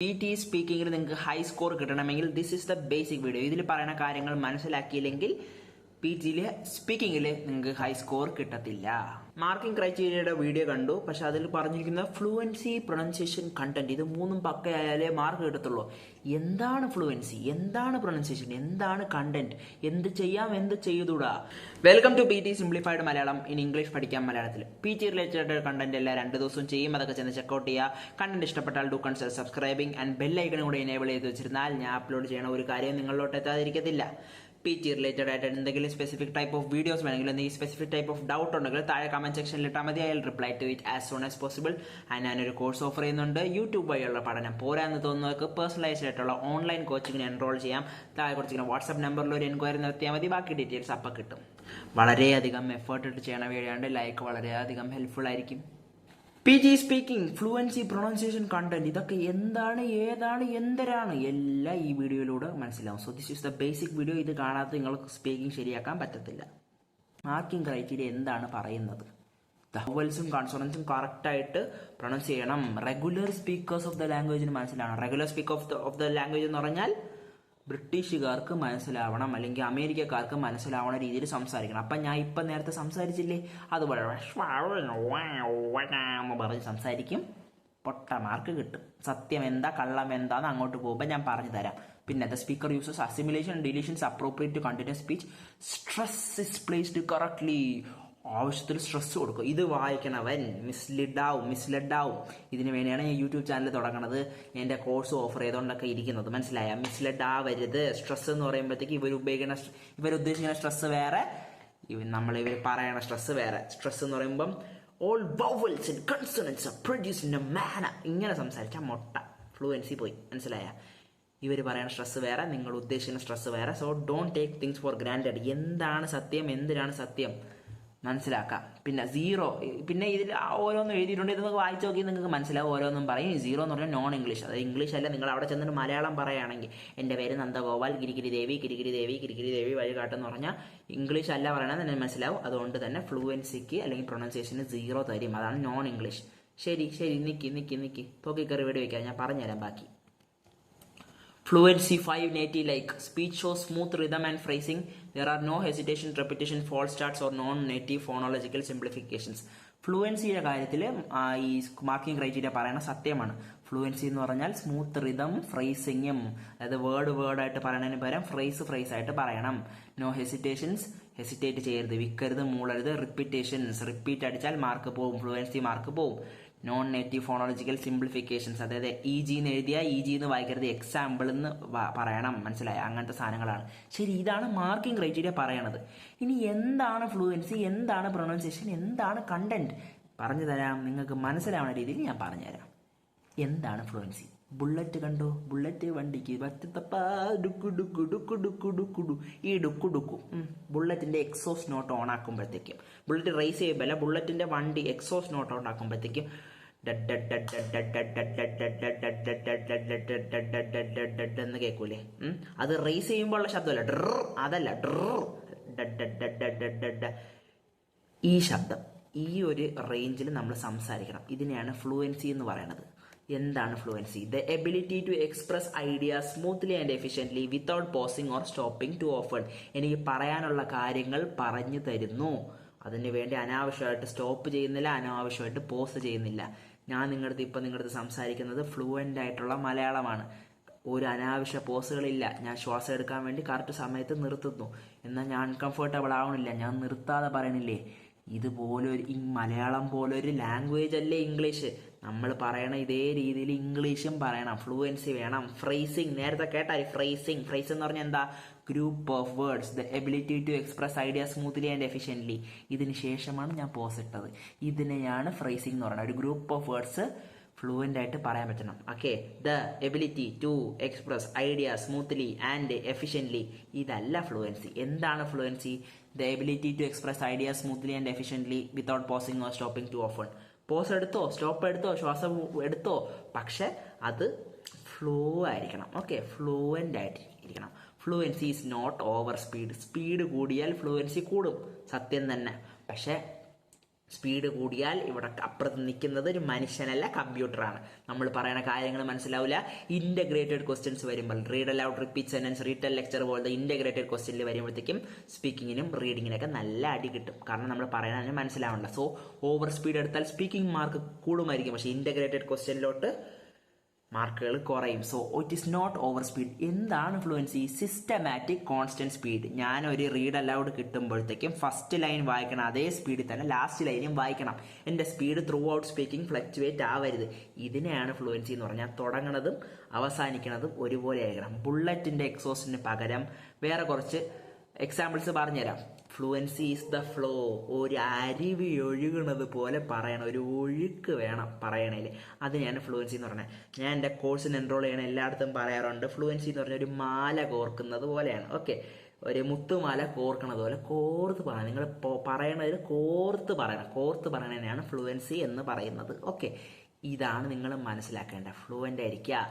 PTE സ്പീക്കിങ്ങിൽ നിങ്ങൾക്ക് high score കിട്ടണമെങ്കിൽ this is the basic video. ഇതിൽ പറയുന്ന കാര്യങ്ങൾ മനസ്സിലാക്കിയില്ലെങ്കിൽ PTE സ്പീക്കിങ്ങിൽ നിങ്ങൾക്ക് ഹൈ സ്കോർ കിട്ടത്തില്ല. മാർക്കിംഗ് ക്രൈറ്റീരിയയുടെ വീഡിയോ കണ്ടു, പക്ഷെ അതിൽ പറഞ്ഞിരിക്കുന്ന ഫ്ലുവൻസി, പ്രൊണൗൺസിയേഷൻ, കണ്ടന്റ് ഇത് മൂന്നും പക്കയായാലേ മാർക്ക് കിട്ടത്തുള്ളൂ. എന്താണ് ഫ്ലുവൻസി, എന്താണ് പ്രൊണൗൺസിയേഷൻ, എന്താണ് കണ്ടന്റ്, എന്ത് ചെയ്യാം, എന്ത് ചെയ്തുകൂടാ? Welcome to PTE simplified Malayalam in English പഠിക്കാം മലയാളത്തിൽ. PTE റിലേറ്റഡ് കണ്ടന്റ് എല്ലാം 2 ദിവസവും ചെയ്യും. അതൊക്കെ ചെന്ന് ചെക്കൗട്ട് ചെയ്യുക. കണ്ടന്റ് ഇഷ്ടപ്പെട്ടാൽ do consider subscribing and bell icon കൂടെ എനേബിൾ ചെയ്ത് വെച്ചിരുന്നാൽ ഞാൻ അപ്ലോഡ് ചെയ്യണ ഒരു കാര്യം നിങ്ങളിലോട്ട് എത്താതിരിക്കത്തില്ല. PTE റിലേറ്റഡ് ആയിട്ട് എന്തെങ്കിലും സ്പെസിഫിക് ടൈപ്പ് ഓഫ് വീഡിയോസ് വേണമെങ്കിൽ എന്തെങ്കിലും സ്പെസിഫിക് ടൈപ്പ് ഓഫ് ഡൗട്ട് ഉണ്ടെങ്കിൽ താഴെ കമന്റ് സെക്ഷനിൽ ഇട്ടാൽ മതി. I will reply to it as soon as possible. ഞാനൊരു കോഴ്സ് ഓഫർ ചെയ്യുന്നുണ്ട്. യൂട്യൂബ് വഴിയുള്ള പഠനം പോരാന്ന് തോന്നുന്നവർക്ക് പേഴ്സണലൈസ്ഡ് ആയിട്ടുള്ള ഓൺലൈൻ കോച്ചിങ്ങിന് എൻറോൾ ചെയ്യാം. താഴെ കുറച്ചിങ്ങനെ വാട്സ്ആപ്പ് നമ്പറിൽ ഒരു എൻക്വയറി നടത്തിയാൽ മതി. ബാക്കി ഡീറ്റെയിൽസ് അപ്പം കിട്ടും. വളരെയധികം എഫേർട്ട് ഇട്ട് ചെയ്യണ വീഡിയോണ്ട് ലൈക്ക് വളരെയധികം ഹെൽപ്ഫുൾ ആയിരിക്കും. PTE speaking, fluency, pronunciation, content ഇതൊക്കെ എന്താണ്, ഏതാണ്, എന്തരാണ് എല്ലാം ഈ വീഡിയോയിലൂടെ മനസ്സിലാവും. So this is the basic video. ഇത് കാണാതെ നിങ്ങൾക്ക് സ്പീക്കിംഗ് ശരിയാക്കാൻ പറ്റത്തില്ല. മാർക്കിംഗ് ക്രൈറ്റീരിയ എന്താണ് പറയുന്നത്? വവൽസും കൺസോണൻസും കറക്റ്റായിട്ട് പ്രൊണൗൺസ് ചെയ്യണം. റെഗുലർ സ്പീക്കേഴ്സ് ഓഫ് ദ ലാംഗ്വേജിന് മനസ്സിലാവണം. Regular speaker of the language എന്ന് പറഞ്ഞാൽ ബ്രിട്ടീഷുകാർക്ക് മനസ്സിലാവണം, അല്ലെങ്കിൽ അമേരിക്കക്കാർക്ക് മനസ്സിലാവണ രീതിയിൽ സംസാരിക്കണം. അപ്പം ഞാൻ ഇപ്പം നേരത്തെ സംസാരിച്ചില്ലേ, അതുപോലെ പറഞ്ഞ് സംസാരിക്കും. പൊട്ട മാർക്ക് കിട്ടും. സത്യം എന്താ കള്ളം എന്താന്ന് അങ്ങോട്ട് പോകുമ്പോൾ ഞാൻ പറഞ്ഞു തരാം. പിന്നെ the speaker uses assimilation, deletions appropriate to continuous speech. Stress is placed correctly. ആവശ്യത്തിൽ സ്ട്രെസ് കൊടുക്കും. ഇത് വായിക്കണവൻ മിസ്ലീഡ് ആവും. ഇതിനു വേണ്ടിയാണ് ഞാൻ യൂട്യൂബ് ചാനൽ തുടങ്ങണത്. എൻ്റെ കോഴ്സ് ഓഫർ ചെയ്തുകൊണ്ടൊക്കെ ഇരിക്കുന്നത്. മനസ്സിലായ? മിസ്ലീഡ് ആവരുത്. സ്ട്രെസ് എന്ന് പറയുമ്പോഴത്തേക്ക് ഇവരുദ്ദേശിക്കുന്ന സ്ട്രെസ് വേറെ, ഇവർ പറയണ സ്ട്രെസ് വേറെ. സ്ട്രെസ് എന്ന് പറയുമ്പം all vowels and consonants are produced in a manner. ഇങ്ങനെ സംസാരിച്ചാൽ മൊട്ട ഫ്ലുവൻസി പോയി. മനസ്സിലായ? ഇവർ പറയുന്ന സ്ട്രെസ് വേറെ, നിങ്ങൾ ഉദ്ദേശിക്കുന്ന സ്ട്രെസ് വേറെ. So don't take things for granted. എന്താണ് സത്യം, എന്തിനാണ് സത്യം മനസ്സിലാക്കാം. പിന്നെ സീറോ, പിന്നെ ഇതിൽ ഓരോന്നും എഴുതിയിട്ടുണ്ട്. ഇത് നിങ്ങൾക്ക് വായിച്ചു നോക്കി നിങ്ങൾക്ക് മനസ്സിലാവും. ഓരോന്നും പറയും. സീറോ എന്ന് പറഞ്ഞാൽ നോൺ ഇംഗ്ലീഷ്. അതായത് ഇംഗ്ലീഷ് അല്ല. നിങ്ങൾ അവിടെ ചെന്നിട്ട് മലയാളം പറയുകയാണെങ്കിൽ എൻ്റെ പേര് നന്ദഗോപാൽ, കിരികിരി ദേവി വഴികാട്ടെന്ന് പറഞ്ഞാൽ ഇംഗ്ലീഷ് അല്ല പറയണത് തന്നെ മനസ്സിലാവും. അതുകൊണ്ട് തന്നെ ഫ്ലുവൻസിക്ക് അല്ലെങ്കിൽ പ്രൊണൗൺസിയേഷന് സീറോ തരും. അതാണ് നോൺ ഇംഗ്ലീഷ്. ശരി നിക്കി തോക്കിക്കറി വീട് വയ്ക്കാം. ഞാൻ പറഞ്ഞുതരാം ബാക്കി. Fluency 5 native like speech shows smooth rhythm and phrasing. There are no hesitation, repetition, false starts or non-native phonological simplifications. ഫ്ലുവൻസിയുടെ കാര്യത്തിൽ ഈ മാർക്കിംഗ് ക്രൈറ്റീരിയ പറയുന്ന സത്യമാണ്. ഫ്ലുവൻസി എന്ന് പറഞ്ഞാൽ സ്മൂത്ത് റിതം, ഫ്രേസിങ്ങും, അതായത് വേർഡായിട്ട് പറയുന്നതിന് പകരം ഫ്രേസ് ആയിട്ട് പറയണം. നോ ഹെസിറ്റേഷൻസ്, ഹെസിറ്റേറ്റ് ചെയ്യരുത്, വിൽക്കരുത്, മൂളരുത്. റിപ്പീറ്റേഷൻസ്, റിപ്പീറ്റ് അടിച്ചാൽ മാർക്ക് പോവും, ഫ്ലുവൻസി മാർക്ക് പോവും. നോൺ നേറ്റീവ് ഫോണോളജിക്കൽ സിംപ്ലിഫിക്കേഷൻസ്, അതായത് EG എന്ന് എഴുതിയാൽ EG എന്ന് വായിക്കരുത്, എക്സാമ്പിൾ എന്ന് പറയണം. മനസ്സിലായ? അങ്ങനത്തെ സാധനങ്ങളാണ്. ശരി, ഇതാണ് മാർക്കിംഗ് ക്രൈറ്റീരിയ പറയണത്. ഇനി എന്താണ് ഫ്ലുവൻസി, എന്താണ് പ്രൊണൗൺസിയേഷൻ, എന്താണ് കണ്ടന്റ് പറഞ്ഞു തരാം. നിങ്ങൾക്ക് മനസ്സിലാവുന്ന രീതിയിൽ ഞാൻ പറഞ്ഞുതരാം. എന്താണ് ഫ്ലുവൻസി? ബുള്ളറ്റ് കണ്ടോ? ബുള്ളറ്റ് വണ്ടിക്ക് ഈ ഡുക്കു ബുള്ളറ്റിന്റെ എക്സോസ് നോട്ട് ഓൺ ആക്കുമ്പോഴത്തേക്കും, ബുള്ളറ്റ് റേസ് ചെയ്യുമ്പോൾ ബുള്ളറ്റിന്റെ വണ്ടി എക്സോസ് നോട്ട് ഓൺ ആക്കുമ്പോഴത്തേക്കും എന്ന് കേൾക്കൂലേ? അത് റേസ് ചെയ്യുമ്പോൾ ഉള്ള ശബ്ദമല്ല, അതല്ല, ഈ ശബ്ദം, ഈ ഒരു റേഞ്ചിൽ നമ്മൾ സംസാരിക്കണം. ഇതിനെയാണ് ഫ്ലുവൻസി എന്ന് പറയുന്നത്. എന്താണ് fluency? The ability to express ideas smoothly and efficiently without pausing or stopping too often. എനിക്ക് പറയാനുള്ള കാര്യങ്ങൾ പറഞ്ഞു തരുന്നു. അതിന് വേണ്ടി അനാവശ്യമായിട്ട് സ്റ്റോപ്പ് ചെയ്യുന്നില്ല, അനാവശ്യമായിട്ട് പോസ് ചെയ്യുന്നില്ല. ഞാൻ നിങ്ങളുടെ സംസാരിക്കുന്നത് ഫ്ലുവൻ്റ് ആയിട്ടുള്ള മലയാളമാണ്. ഒരു അനാവശ്യ പോസുകളില്ല. ഞാൻ ശ്വാസം എടുക്കാൻ വേണ്ടി കറക്റ്റ് സമയത്ത് നിർത്തുന്നു. എന്നാൽ ഞാൻ അൺകംഫർട്ടബിൾ ആവണില്ല, ഞാൻ നിർത്താതെ പറയണില്ലേ? ഇതുപോലൊരു മലയാളം പോലൊരു ലാംഗ്വേജ് അല്ലേ ഇംഗ്ലീഷ്. നമ്മൾ പറയണ ഇതേ രീതിയിൽ ഇംഗ്ലീഷും പറയണം. ഫ്ലുവൻസി വേണം. ഫ്രേസിങ്, നേരത്തെ കേട്ടായി. ഫ്രേസ് എന്ന് പറഞ്ഞാൽ എന്താ? Group of words, the ability to express idea smoothly and efficiently. ഇതിന് ശേഷമാണ് ഞാൻ പോസ് ഇട്ടത്. ഇതിനെയാണ് ഫ്രേസിംഗ് എന്ന് പറയുന്നത്. ഒരു ഗ്രൂപ്പ് ഓഫ് വേർഡ്സ് ഫ്ലുവൻ്റ് ആയിട്ട് പറയാൻ പറ്റണം. Okay, the ability to express idea smoothly and efficiently. ഇതല്ല ഫ്ലുവൻസി. എന്താണ് fluency? The ability to express idea smoothly and efficiently without pausing or stopping too often. Pause എടുത്തോ, stop എടുത്തോ, ശ്വാസം എടുത്തോ, പക്ഷെ അത് ഫ്ലോ ആയിരിക്കണം. ഓക്കെ, ഫ്ലുവൻ്റ് ആയിട്ടിരിക്കണം. Fluency is not over speed. Speed കൂടിയാൽ ഫ്ലുവൻസി കൂടും, സത്യം തന്നെ. പക്ഷെ സ്പീഡ് കൂടിയാൽ ഇവിടെ അപ്പുറത്ത് നിൽക്കുന്നത് ഒരു മനുഷ്യനല്ല, കമ്പ്യൂട്ടറാണ്. നമ്മൾ പറയുന്ന കാര്യങ്ങൾ മനസ്സിലാവില്ല. ഇന്റഗ്രേറ്റഡ് ക്വസ്റ്റ്യൻസ് വരുമ്പോൾ read allowed, repeat sentence, retell lecture പോലത്തെ ഇന്റഗ്രേറ്റഡ് ക്വസ്റ്റ്യനിൽ വരുമ്പോഴത്തേക്കും സ്പീക്കിങ്ങിനും റീഡിങ്ങിനൊക്കെ നല്ല അടി കിട്ടും. കാരണം നമ്മൾ പറയുന്നതിന് മനസ്സിലാവണ്ട. സോ ഓവർ സ്പീഡ് എടുത്താൽ സ്പീക്കിംഗ് മാർക്ക് കൂടുമായിരിക്കും, പക്ഷേ ഇന്റഗ്രേറ്റഡ് ക്വസ്റ്റ്യനിലോട്ട് മാർക്കുകൾ കുറയും. So it is not over speed. എന്താണ് ഫ്ലുവൻസി? Systematic constant speed. ഞാൻ ഒരു റീഡ് അലൗഡ് കിട്ടുമ്പോഴത്തേക്കും ഫസ്റ്റ് ലൈൻ വായിക്കണം അതേ സ്പീഡിൽ തന്നെ ലാസ്റ്റ് ലൈനും വായിക്കണം. എൻ്റെ speed throughout speaking fluctuate ആവരുത്. ഇതിനെയാണ് ഫ്ലുവൻസി എന്ന് പറഞ്ഞാൽ. തുടങ്ങണതും അവസാനിക്കുന്നതും ഒരുപോലെ ആയിരിക്കണം. ബുള്ളറ്റിന്റെ എക്സോസ്റ്റിന് പകരം വേറെ കുറച്ച് എക്സാമ്പിൾസ് പറഞ്ഞുതരാം. Fluency is the flow. ഒരു അരുവി ഒഴുകുന്നത് പോലെ പറയണം, ഒരു ഒഴുക്ക് വേണം പറയണേല്. അതിനെയാണ് ഫ്ലുവൻസി എന്ന് പറഞ്ഞത്. ഞാൻ എൻ്റെ കോഴ്സിന് എൻറോൾ ചെയ്യണ എല്ലായിടത്തും പറയാറുണ്ട്, ഫ്ലുവൻസി എന്ന് പറഞ്ഞാൽ ഒരു മാല കോർക്കുന്നത് പോലെയാണ്. ഓക്കെ, ഒരു മുത്തുമാല കോർക്കണത് പോലെ കോർത്ത് പറയണം. നിങ്ങൾ പറയണതിൽ കോർത്ത് പറയണം. കോർത്ത് പറയണതിനാണ് ഫ്ലുവൻസി എന്ന് പറയുന്നത്. ഓക്കെ, ഇതാണ് നിങ്ങൾ മനസ്സിലാക്കേണ്ട. ഫ്ലുവൻ്റ് ആയിരിക്കുക.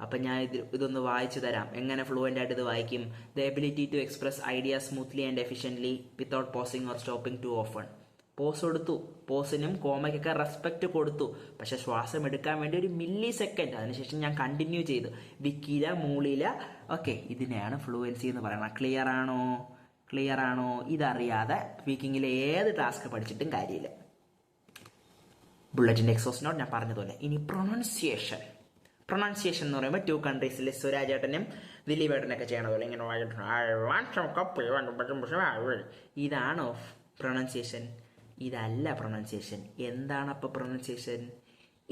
അപ്പം ഞാൻ ഇതൊന്ന് വായിച്ചു തരാം. എങ്ങനെ ഫ്ലുവൻ്റ് ആയിട്ട് ഇത് വായിക്കും? The ability to express idea smoothly and efficiently without pausing or stopping too often. Pause കൊടുത്തു, പോസിനും കോമയ്ക്കൊക്കെ റെസ്പെക്ട് കൊടുത്തു, പക്ഷെ ശ്വാസം എടുക്കാൻ വേണ്ടി ഒരു മില്ലി സെക്കൻഡ്. അതിനുശേഷം ഞാൻ കണ്ടിന്യൂ ചെയ്തു, വിക്കില മൂളില. ഓക്കെ, ഇതിനെയാണ് ഫ്ലുവൻസി എന്ന് പറയുന്നത്. ക്ലിയർ ആണോ? ഇതറിയാതെ സ്പീക്കിങ്ങിലെ ഏത് ടാസ്ക് പഠിച്ചിട്ടും കാര്യമില്ല. ബുള്ളറ്റിൻ്റെ എക്സോസ് നോട്ട് ഞാൻ പറഞ്ഞതുപോലെ. ഇനി പ്രൊണൗൺസിയേഷൻ എന്ന് പറയുമ്പോൾ 2 കൺട്രീസിലെ സുരാജേട്ടനും ദിലീപേട്ടനൊക്കെ ചെയ്യണ പോലെ ഇങ്ങനെ ഇതാണോ പ്രൊണൗൺസിയേഷൻ? ഇതല്ല പ്രൊണൗൺസിയേഷൻ. എന്താണ് അപ്പോൾ pronunciation?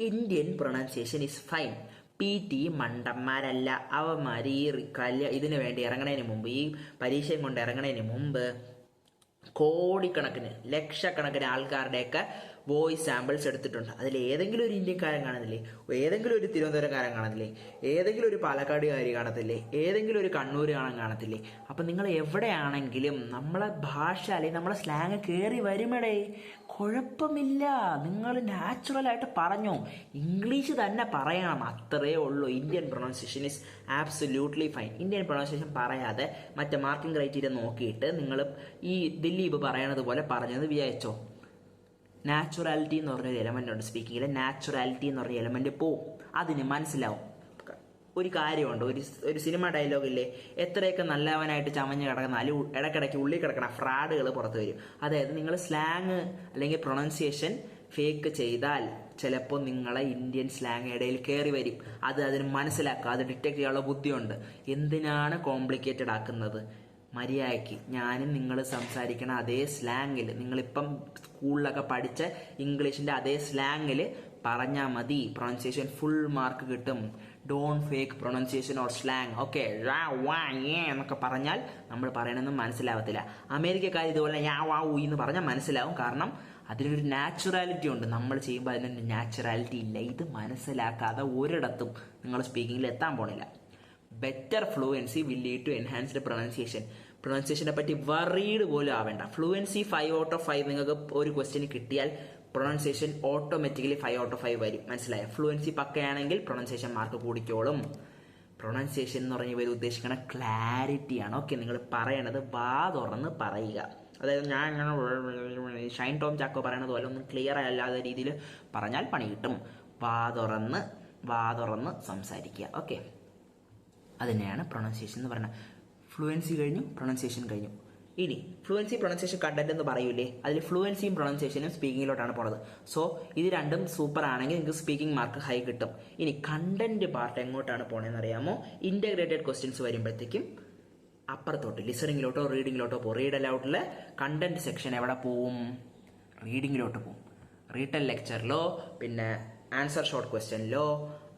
Indian pronunciation is fine. PTE മണ്ടന്മാരല്ല അവന്മാർ. ഈ ഇതിനു വേണ്ടി ഇറങ്ങണതിന് മുമ്പ്, ഈ പരീക്ഷയും കൊണ്ട് ഇറങ്ങണതിന് മുമ്പ് കോടിക്കണക്കിന് ലക്ഷക്കണക്കിന് ആൾക്കാരുടെയൊക്കെ വോയിസ് സാമ്പിൾസ് എടുത്തിട്ടുണ്ട്. അതിൽ ഏതെങ്കിലും ഒരു ഇന്ത്യക്കാരൻ കാണുന്നില്ലേ? ഏതെങ്കിലും ഒരു തിരുവനന്തപുരംകാരൻ കാണത്തില്ലേ? ഏതെങ്കിലും ഒരു പാലക്കാടുകാരി കാണത്തില്ലേ? ഏതെങ്കിലും ഒരു കണ്ണൂരുകാരൻ കാണത്തില്ലേ? അപ്പം നിങ്ങൾ എവിടെയാണെങ്കിലും നമ്മളെ ഭാഷ അല്ലെങ്കിൽ നമ്മളെ സ്ലാങ് കയറി വരുമടേ, കുഴപ്പമില്ല. നിങ്ങൾ നാച്ചുറലായിട്ട് പറഞ്ഞോ, ഇംഗ്ലീഷ് തന്നെ പറയണം, അത്രയേ ഉള്ളൂ. Indian pronunciation is absolutely fine. Indian pronunciation പറയാതെ മറ്റേ മാർക്കിംഗ് ക്രൈറ്റീരിയ നോക്കിയിട്ട് നിങ്ങൾ ഈ ദിലീപ് പറയണത് പോലെ പറഞ്ഞത് വിചാരിച്ചോ? നാച്ചുറാലിറ്റി എന്ന് പറഞ്ഞൊരു എലമെൻ്റ് ഉണ്ട് സ്പീക്കിങ്ങിൽ. നാച്ചുറാലിറ്റി എന്ന് പറഞ്ഞ എലമെൻ്റ് പോവും. അതിന് മനസ്സിലാവും. ഒരു കാര്യമുണ്ട്, ഒരു സിനിമ ഡയലോഗില്ലേ, എത്രയൊക്കെ നല്ലവനായിട്ട് ചമഞ്ഞ് കിടക്കുന്നാലും ഇടയ്ക്കിടയ്ക്ക് ഉള്ളിൽ കിടക്കണ ഫ്രാഡുകൾ പുറത്ത് വരും. അതായത് നിങ്ങൾ സ്ലാങ് അല്ലെങ്കിൽ പ്രൊണൗൺസിയേഷൻ ഫേക്ക് ചെയ്താൽ ചിലപ്പോൾ നിങ്ങളെ ഇന്ത്യൻ സ്ലാങ് ഇടയിൽ കയറി വരും. അതിന് മനസ്സിലാക്കുക, അത് ഡിറ്റക്ട് ചെയ്യാനുള്ള ബുദ്ധിയുണ്ട്. എന്തിനാണ് കോംപ്ലിക്കേറ്റഡ് ആക്കുന്നത്? മര്യാദയ്ക്ക് ഞാനും നിങ്ങൾ സംസാരിക്കണ അതേ സ്ലാങ്ങിൽ, നിങ്ങളിപ്പം സ്കൂളിലൊക്കെ പഠിച്ച ഇംഗ്ലീഷിൻ്റെ അതേ സ്ലാങ്ങിൽ പറഞ്ഞാൽ മതി. പ്രൊണൗൺസിയേഷൻ ഫുൾ മാർക്ക് കിട്ടും. Don't fake pronunciation or slang. Okay, എന്നൊക്കെ പറഞ്ഞാൽ നമ്മൾ പറയണമെന്നും മനസ്സിലാവത്തില്ല. അമേരിക്കക്കാർ ഇതുപോലെ എന്ന് പറഞ്ഞാൽ മനസ്സിലാവും. കാരണം അതിനൊരു നാച്ചുറാലിറ്റി ഉണ്ട്. നമ്മൾ ചെയ്യുമ്പോൾ അതിനൊരു നാച്ചുറാലിറ്റി ഇല്ല. ഇത് മനസ്സിലാക്കാതെ ഒരിടത്തും നിങ്ങൾ സ്പീക്കിങ്ങിൽ എത്താൻ പോണില്ല. Better fluency will lead to enhanced pronunciation. പ്രൊണൗൺസിയേഷനെ പറ്റി വറീഡ് പോലും ആവേണ്ട. ഫ്ലുവൻസി 5 out of 5 നിങ്ങൾക്ക് ഒരു ക്വസ്റ്റ്യന് കിട്ടിയാൽ പ്രൊണൗൺസിയേഷൻ ഓട്ടോമാറ്റിക്കലി 5 out of 5 വരും. മനസ്സിലായോ? ഫ്ലുവൻസി പക്കയാണെങ്കിൽ പ്രൊണൗൺസിയേഷൻ മാർക്ക് കൂടിക്കോളും. പ്രൊണൗൺസിയേഷൻ എന്ന് പറഞ്ഞ ഇവർ ഉദ്ദേശിക്കുന്ന ക്ലാരിറ്റിയാണ്. ഓക്കെ, നിങ്ങൾ പറയണത് വാ തുറന്ന് പറയുക. അതായത് ഞാൻ ഇങ്ങനെ ഷൈൻ ടോം ചാക്കോ പറയണത് പോലെ ഒന്നും ക്ലിയർ അല്ലാത്ത രീതിയിൽ പറഞ്ഞാൽ പണി കിട്ടും. വാ തുറന്ന് സംസാരിക്കുക. ഓക്കെ, അതിനെയാണ് പ്രൊണൗൺസിയേഷൻ എന്ന് പറയുന്നത്. ഫ്ലുവൻസി കഴിഞ്ഞു, പ്രൊണൗൺസിയേഷൻ കഴിഞ്ഞു. ഇനി ഫ്ലുവൻസി പ്രൊണൗൺസിയേഷൻ കണ്ടന്റ് എന്ന് പറയൂലേ, അതിൽ ഫ്ലുവൻസിയും പ്രൊണൗൺസിയേഷനും സ്പീക്കിങ്ങിലോട്ടാണ് പോണത്. സോ ഇത് രണ്ടും സൂപ്പർ ആണെങ്കിൽ നിങ്ങൾക്ക് സ്പീക്കിംഗ് മാർക്ക് ഹൈ കിട്ടും. ഇനി കണ്ടന്റ് പാർട്ട് എങ്ങോട്ടാണ് പോണതെന്ന് അറിയാമോ? ഇന്റഗ്രേറ്റഡ് ക്വസ്റ്റ്യൻസ് വരുമ്പോഴത്തേക്കും അപ്പുറത്തോട്ട് ലിസണിങ്ങിലോട്ടോ റീഡിങ്ങിലോട്ടോ പോകും. റീഡ് അലൗഡിലെ കണ്ടന്റ് സെക്ഷൻ എവിടെ പോവും? റീഡിങ്ങിലോട്ട് പോവും. റീറ്റൽ ലെക്ചറിലോ പിന്നെ ആൻസർ ഷോർട്ട് ക്വസ്റ്റ്യനിലോ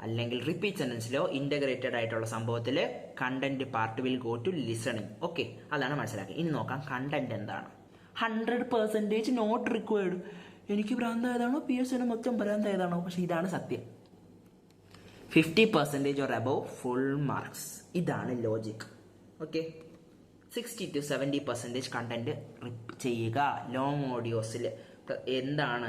അല്ലെങ്കിൽ റിപ്പീറ്റ് സെന്റൻസിലോ ഇന്റഗ്രേറ്റഡ് ആയിട്ടുള്ള സംഭവത്തിൽ content part will go to listening. Okay, അതാണ് മനസ്സിലാക്കുക. ഇനി നോക്കാം കണ്ടന്റ് എന്താണ്. 100% നോട്ട് റിക്വയർഡ്. എനിക്ക് ഭ്രാന്തായതാണോ PSന് മൊത്തം ഭ്രാന്തായതാണോ? പക്ഷെ ഇതാണ് സത്യം. 50% ഓർ അബവ് ഫുൾ മാർക്സ്. ഇതാണ് ലോജിക്. ഓക്കെ, 60 to 70% കണ്ടന്റ് ചെയ്യുക. ലോങ് ഓഡിയോസിൽ എന്താണ്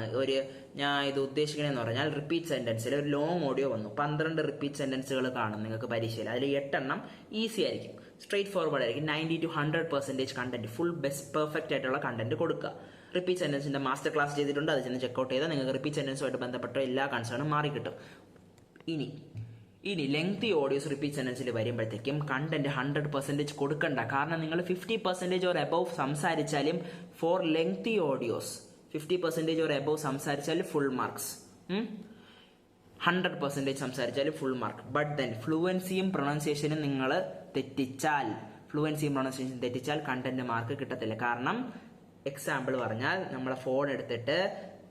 ഞാൻ ഇത് ഉദ്ദേശിക്കണമെന്ന് പറഞ്ഞാൽ, റിപ്പീറ്റ് സെന്റൻസിൽ ഒരു ലോങ് ഓഡിയോ വന്നു, 12 റിപ്പീറ്റ് സെന്റൻസുകൾ കാണും നിങ്ങൾക്ക് പരീക്ഷയിൽ. അതിൽ 8 എണ്ണം ഈസി ആയിരിക്കും, സ്ട്രേറ്റ് ഫോർവേഡ് ആയിരിക്കും. 90 to 100% content, full best perfect ആയിട്ടുള്ള കണ്ടന്റ് കൊടുക്കുക. റിപ്പീറ്റ് സെന്റൻസിന്റെ മാസ്റ്റർ ക്ലാസ് ചെയ്തിട്ടുണ്ട്, അത് ചെന്ന് ചെക്കൗട്ട് ചെയ്താൽ നിങ്ങൾക്ക് റിപ്പീറ്റ് സെന്റൻസുമായിട്ട് ബന്ധപ്പെട്ട എല്ലാ കൺസേണും മാറി കിട്ടും. ഇനി ലെങ്തി ഓഡിയോസ് റിപ്പീറ്റ് സെന്റൻസിൽ വരുമ്പോഴത്തേക്കും കണ്ടന്റ് 100% കൊടുക്കണ്ട. കാരണം നിങ്ങൾ 50% ഓർ എബവ് സംസാരിച്ചാലും for lengthy audios 50% or above സംസാരിച്ചാൽ ഫുൾ മാർക്സ്, 100% സംസാരിച്ചാൽ ഫുൾ മാർക്ക്. ബട്ട് ദെൻ ഫ്ലുവൻസിയും പ്രൊണൗൺസിയേഷനും നിങ്ങൾ തെറ്റിച്ചാൽ കണ്ടന്റ് മാർക്ക് കിട്ടത്തില്ല. കാരണം എക്സാമ്പിൾ പറഞ്ഞാൽ നമ്മളെ ഫോൺ എടുത്തിട്ട്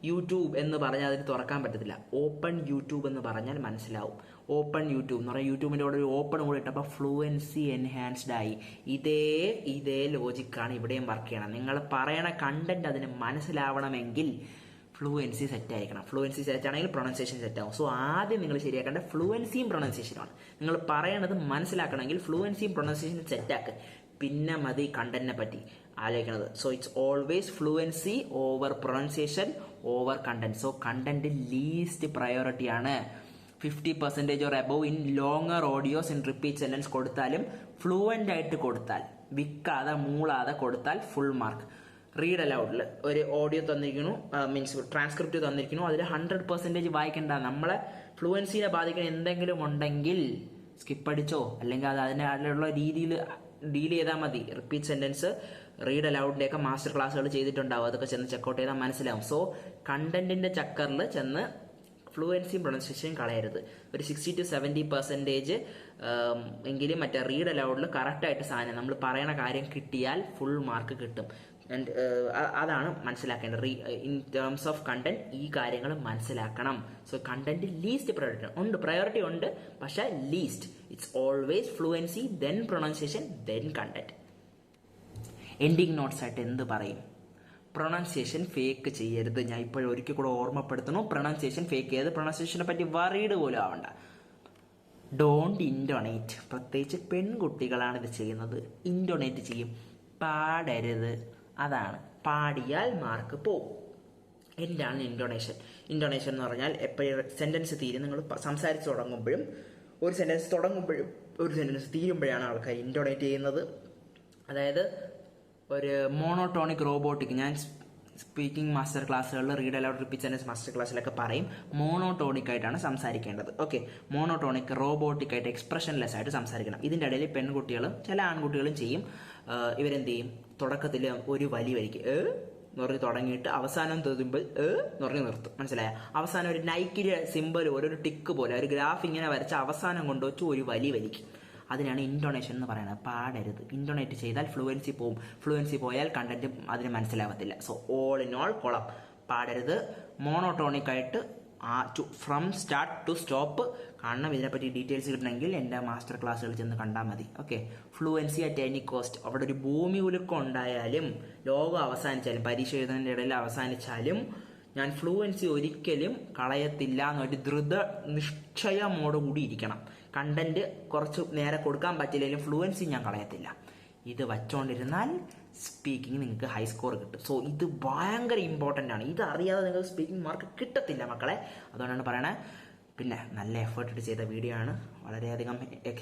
യൂട്യൂബ് എന്ന് പറഞ്ഞാൽ അതിന് തുറക്കാൻ പറ്റത്തില്ല. ഓപ്പൺ യൂട്യൂബ് എന്ന് പറഞ്ഞാൽ മനസ്സിലാവും. ഓപ്പൺ യൂട്യൂബ് എന്ന് പറഞ്ഞാൽ യൂട്യൂബിൻ്റെ കൂടെ ഒരു ഓപ്പൺ കൂടി ഇട്ടപ്പോൾ ഫ്ലുവൻസി എൻഹാൻസ്ഡ് ആയി. ഇതേ ലോജിക്കാണ് ഇവിടെയും വർക്ക് ചെയ്യണം. നിങ്ങൾ പറയണ കണ്ടന്റ് അതിന് മനസ്സിലാവണമെങ്കിൽ ഫ്ലുവൻസി സെറ്റ് ആയിരിക്കണം. ഫ്ലുവൻസി സെറ്റ് ആണെങ്കിൽ പ്രൊണൗൺസിയേഷൻ സെറ്റ് ആവും. സോ ആദ്യം നിങ്ങൾ ശരിയാക്കേണ്ട ഫ്ലുവൻസിയും പ്രൊണൗൺസിയേഷനുമാണ്. നിങ്ങൾ പറയണത് മനസ്സിലാക്കണമെങ്കിൽ ഫ്ലുവൻസിയും പ്രൊണൗൺസിയേഷനും സെറ്റാക്കുക. പിന്നെ മതി കണ്ടന്റിനെ പറ്റി ആലോചിക്കുന്നത്. So it's always fluency over pronunciation over content. So content least priority ആണ്. 50% or above in longer audios in repeat sentence കൊടുത്താലും ഫ്ലുവൻ്റ് ആയിട്ട് കൊടുത്താൽ, വിൽക്കാതെ മൂളാതെ കൊടുത്താൽ ഫുൾ മാർക്ക്. റീഡ് അലൗഡിൽ ഒരു ഓഡിയോ തന്നിരിക്കുന്നു, മീൻസ് ട്രാൻസ്ക്രിപ്റ്റ് തന്നിരിക്കുന്നു, അതിൽ 100% വായിക്കേണ്ട. നമ്മളെ ഫ്ലുവൻസിനെ ബാധിക്കുന്ന എന്തെങ്കിലും ഉണ്ടെങ്കിൽ സ്കിപ്പ് അടിച്ചോ, അല്ലെങ്കിൽ അത് അതിനുള്ള രീതിയിൽ ഡീൽ ചെയ്താൽ മതി. റിപ്പീറ്റ് സെന്റൻസ് റീഡ് അലൗഡിൻ്റെയൊക്കെ മാസ്റ്റർ ക്ലാസ്സുകൾ ചെയ്തിട്ടുണ്ടാവും, അതൊക്കെ ചെന്ന് ചെക്കൗട്ട് ചെയ്താൽ മനസ്സിലാവും. സോ കണ്ടന്റിന്റെ ചക്കറിൽ ചെന്ന് ഫ്ലുവൻസിയും പ്രൊണൗൺസിയേഷനും കളയരുത്. ഒരു 60 to 70% എങ്കിലും മറ്റേ റീഡ് അലൗഡിൽ കറക്റ്റായിട്ട് സാധനം നമ്മൾ പറയണ കാര്യം കിട്ടിയാൽ ഫുൾ മാർക്ക് കിട്ടും. ആൻഡ് അതാണ് മനസ്സിലാക്കേണ്ടത്. ഇൻ ടേംസ് ഓഫ് കണ്ടന്റ് ഈ കാര്യങ്ങൾ മനസ്സിലാക്കണം. സോ കണ്ടന്റ് ലീസ്റ്റ് പ്രയോറിറ്റി ഉണ്ട്, പക്ഷെ least. It's always fluency, then pronunciation, then content. Ending notes ആയിട്ട് എന്ത് പറയും? പ്രൊണൗൺസിയേഷൻ ഫേക്ക് ചെയ്യരുത്. ഞാൻ ഇപ്പോഴും ഒരിക്കൽ കൂടെ ഓർമ്മപ്പെടുത്തുന്നു, പ്രൊണൗൺസിയേഷൻ ഫേക്ക് ചെയ്ത് പ്രൊണൗൺസിയേഷനെ പറ്റി വറീഡ് പോലും ആവണ്ട. ഡോണ്ട് ഇൻഡോണേറ്റ്. പ്രത്യേകിച്ച് പെൺകുട്ടികളാണ് ഇത് ചെയ്യുന്നത്. ഇൻഡോണേറ്റ് ചെയ്യും, പാടരുത്. അതാണ്, പാടിയാൽ മാർക്ക് പോവും. എന്താണ് ഇൻഡോണേഷൻ? ഇൻഡോണേഷൻ എന്ന് പറഞ്ഞാൽ എപ്പോഴും സെന്റൻസ് തീരും, നിങ്ങൾ സംസാരിച്ച് തുടങ്ങുമ്പോഴും ഒരു സെന്റൻസ് തുടങ്ങുമ്പോഴും ഒരു സെന്റൻസ് തീരുമ്പോഴാണ് ആൾക്കാർ ഇൻഡോണേറ്റ് ചെയ്യുന്നത്. അതായത് ഒരു മോണോട്ടോണിക് റോബോട്ടിക്, ഞാൻ സ്പീക്കിംഗ് മാസ്റ്റർ ക്ലാസ്സുകളിൽ read allowed repeat sentence master ക്ലാസ്സിലൊക്കെ പറയും, മോണോട്ടോണിക് ആയിട്ടാണ് സംസാരിക്കേണ്ടത്. ഓക്കെ, മോണോട്ടോണിക് റോബോട്ടിക് ആയിട്ട് എക്സ്പ്രഷൻലെസ് ആയിട്ട് സംസാരിക്കണം. ഇതിൻ്റെ ഇടയിൽ പെൺകുട്ടികളും ചില ആൺകുട്ടികളും ചെയ്യും. ഇവരെന്ത് ചെയ്യും? തുടക്കത്തിൽ ഒരു വലി വലിക്കും, എന്ന് പറഞ്ഞ് തുടങ്ങിയിട്ട് അവസാനം തീരുമ്പോൾ എന്ന് പറഞ്ഞ് നിർത്തും. മനസ്സിലായ? അവസാനം ഒരു നൈക്കിൻ്റെ സിമ്പിൾ പോലെ, ഒരു ടിക്ക് പോലെ, ഒരു ഗ്രാഫ് ഇങ്ങനെ വരച്ച് അവസാനം കൊണ്ടുവച്ച് ഒരു വലി വലിക്കും. അതിനാണ് ഇൻഡോണേഷൻ എന്ന് പറയുന്നത്. പാടരുത്. ഇൻഡോണേറ്റ് ചെയ്താൽ ഫ്ലുവൻസി പോവും. ഫ്ലുവൻസി പോയാൽ കണ്ടന്റ് അതിന് മനസ്സിലാവത്തില്ല. സോ ഓൾ ഇൻ ഓൾ കൊളം. പാടരുത്. മോണോട്ടോണിക് ആയിട്ട് ഫ്രം സ്റ്റാർട്ട് ടു സ്റ്റോപ്പ് കാണണം. ഇതിനെപ്പറ്റി ഡീറ്റെയിൽസ് കിട്ടണമെങ്കിൽ എൻ്റെ മാസ്റ്റർ ക്ലാസ്സുകൾ ചെന്ന് കണ്ടാൽ മതി. Okay, fluency at any cost. അവിടെ ഒരു ഭൂമി ഉലുക്കം ഉണ്ടായാലും, ലോകം അവസാനിച്ചാലും, പരീക്ഷ എഴുതുന്നതിൻ്റെ ഇടയിൽ അവസാനിച്ചാലും ഞാൻ ഫ്ലുവൻസി ഒരിക്കലും കളയത്തില്ല എന്നൊരു നിശ്ചയമോടുകൂടി ഇരിക്കണം. കണ്ടന്റ് കുറച്ച് നേരെ കൊടുക്കാൻ പറ്റില്ലെങ്കിലും ഫ്ലുവൻസി ഞാൻ കളയത്തില്ല. ഇത് വച്ചുകൊണ്ടിരുന്നാൽ സ്പീക്കിംഗ് നിങ്ങൾക്ക് ഹൈ സ്കോർ കിട്ടും. സോ ഇത് ഭയങ്കര ഇമ്പോർട്ടൻ്റ് ആണ്. ഇത് അറിയാതെ നിങ്ങൾക്ക് സ്പീക്കിംഗ് മാർക്ക് കിട്ടത്തില്ല മക്കളെ. അതുകൊണ്ടാണ് പറയണത്. പിന്നെ നല്ല എഫേർട്ട് ഇട്ട് ചെയ്ത വീഡിയോ ആണ്, വളരെയധികം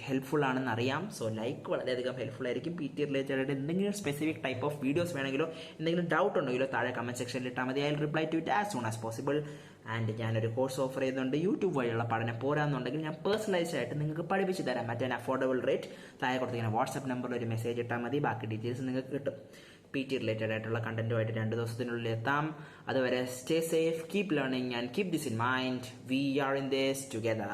ഹെൽപ്ഫുൾ ആണെന്ന് അറിയാം. സോ ലൈക്ക് വളരെയധികം ഹെൽപ്ഫുൾ ആയിരിക്കും. PT റിലേറ്റഡ് ആയിട്ട് എന്തെങ്കിലും സ്പെസിഫിക് ടൈപ്പ് ഓഫ് വീഡിയോസ് വേണമെങ്കിലോ എന്തെങ്കിലും ഡൗട്ട് ഉണ്ടെങ്കിലോ താഴെ കമന്റ് സെക്ഷനിൽ ഇട്ടാൽ മതി. I will reply to it as soon as possible. And ഞാനൊരു കോഴ്സ് ഓഫർ ചെയ്യുന്നുണ്ട്. യൂട്യൂബ് വഴിയുള്ള പഠനം പോരാന്നുണ്ടെങ്കിൽ ഞാൻ പേഴ്സണലൈസ്ഡ് ആയിട്ട് നിങ്ങൾക്ക് പഠിപ്പിച്ച് തരാം. മറ്റേ അഫോർഡബിൾ റേറ്റ്. താഴെ കൊടുത്തിരിക്കുന്ന വാട്സ്ആപ്പ് നമ്പറിൽ ഒരു മെസ്സേജ് ഇട്ടാൽ മതി. ബാക്കി ഡീറ്റെയിൽസ് നിങ്ങൾക്ക് കിട്ടും. PT റിലേറ്റഡ് ആയിട്ടുള്ള കണ്ടന്റുമായിട്ട് 2 ദിവസത്തിനുള്ളിൽ എത്താം. അതുവരെ stay safe, keep learning and keep this in mind. We are in this together.